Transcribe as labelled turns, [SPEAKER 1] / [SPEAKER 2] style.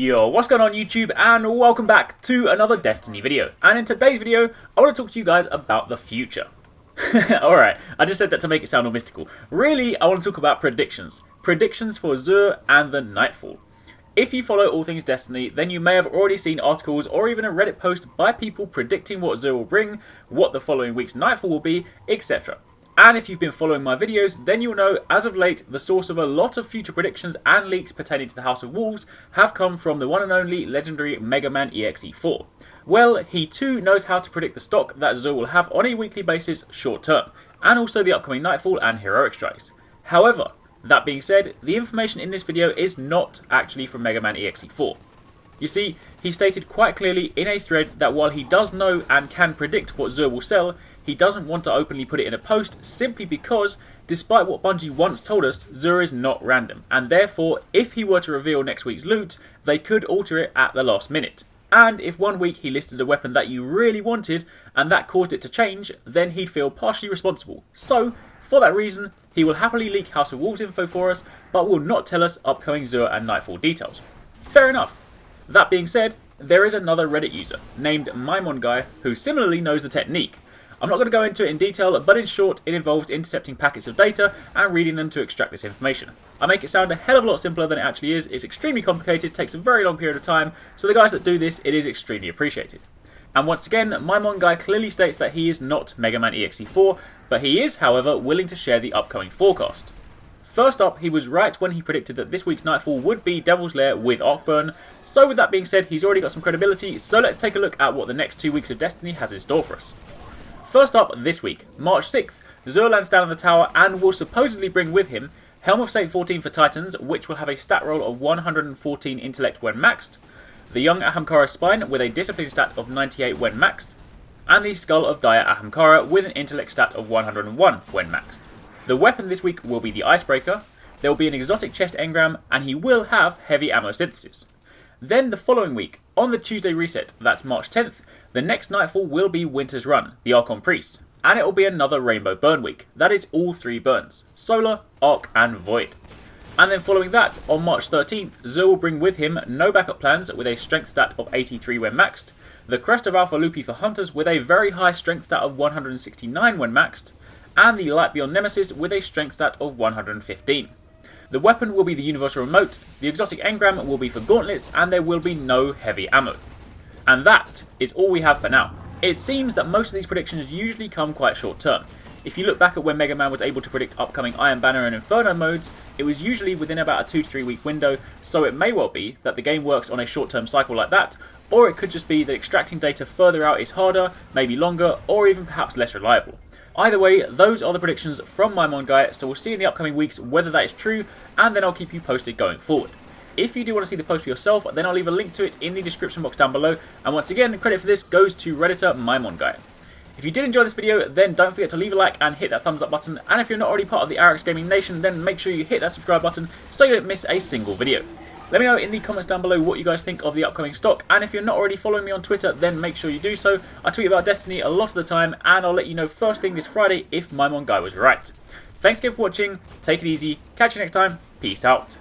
[SPEAKER 1] Yo, what's going on YouTube, and welcome back to another Destiny video. And in today's video, I want to talk to you guys about the future. Alright, I just said that to make it sound all mystical. Really, I want to talk about predictions. Predictions for Xur and the Nightfall. If you follow all things Destiny, then you may have already seen articles or even a Reddit post by people predicting what Xur will bring, what the following week's Nightfall will be, etc. And if you've been following my videos, then you'll know, as of late, the source of a lot of future predictions and leaks pertaining to the House of Wolves have come from the one and only legendary Mega Man EXE4. Well, he too knows how to predict the stock that Xur will have on a weekly basis short term, and also the upcoming Nightfall and Heroic Strikes. However, that being said, the information in this video is not actually from Mega Man EXE4. You see, he stated quite clearly in a thread that while he does know and can predict what Xur will sell, he doesn't want to openly put it in a post simply because, despite what Bungie once told us, Xur is not random, and therefore, if he were to reveal next week's loot, they could alter it at the last minute. And if one week he listed a weapon that you really wanted, and that caused it to change, then he'd feel partially responsible. So, for that reason, he will happily leak House of Wolves info for us, but will not tell us upcoming Xur and Nightfall details. Fair enough. That being said, there is another Reddit user, named MymonGuy, who similarly knows the technique. I'm not going to go into it in detail, but in short, it involves intercepting packets of data and reading them to extract this information. I make it sound a hell of a lot simpler than it actually is. It's extremely complicated, takes a very long period of time, so the guys that do this, it is extremely appreciated. And once again, MymonGuy clearly states that he is not Mega Man EXE4, but he is, however, willing to share the upcoming forecast. First up, he was right when he predicted that this week's Nightfall would be Devil's Lair with Arcburn, so with that being said, he's already got some credibility, so let's take a look at what the next 2 weeks of Destiny has in store for us. First up this week, March 6th, Xur lands down on the tower and will supposedly bring with him Helm of Saint 14 for Titans, which will have a stat roll of 114 intellect when maxed, the Young Ahamkara Spine with a discipline stat of 98 when maxed, and the Skull of Dire Ahamkara with an intellect stat of 101 when maxed. The weapon this week will be the Icebreaker, there will be an exotic chest engram, and he will have heavy ammo synthesis. Then the following week, on the Tuesday reset, that's March 10th, the next Nightfall will be Winter's Run, the Archon Priest, and it will be another Rainbow Burn week. That is all 3 burns, Solar, Arc and Void. And then following that, on March 13th, Xur will bring with him no backup plans with a strength stat of 83 when maxed, the Crest of Alpha Lupi for Hunters with a very high strength stat of 169 when maxed, and the Light Beyond Nemesis with a strength stat of 115. The weapon will be the Universal Remote, the exotic engram will be for gauntlets, and there will be no heavy ammo. And that is all we have for now. It seems that most of these predictions usually come quite short term. If you look back at when Mega Man was able to predict upcoming Iron Banner and Inferno modes, it was usually within about a 2 to 3 week window, so it may well be that the game works on a short term cycle like that, or it could just be that extracting data further out is harder, maybe longer, or even perhaps less reliable. Either way, those are the predictions from MymonGuy, so we'll see in the upcoming weeks whether that is true, and then I'll keep you posted going forward. If you do want to see the post for yourself, then I'll leave a link to it in the description box down below, and once again, credit for this goes to Redditor MymonGuy. If you did enjoy this video, then don't forget to leave a like and hit that thumbs up button, and if you're not already part of the Arekkz Gaming Nation, then make sure you hit that subscribe button so you don't miss a single video. Let me know in the comments down below what you guys think of the upcoming stock, and if you're not already following me on Twitter, then make sure you do so. I tweet about Destiny a lot of the time, and I'll let you know first thing this Friday if MymonGuy was right. Thanks again for watching, take it easy, catch you next time, peace out.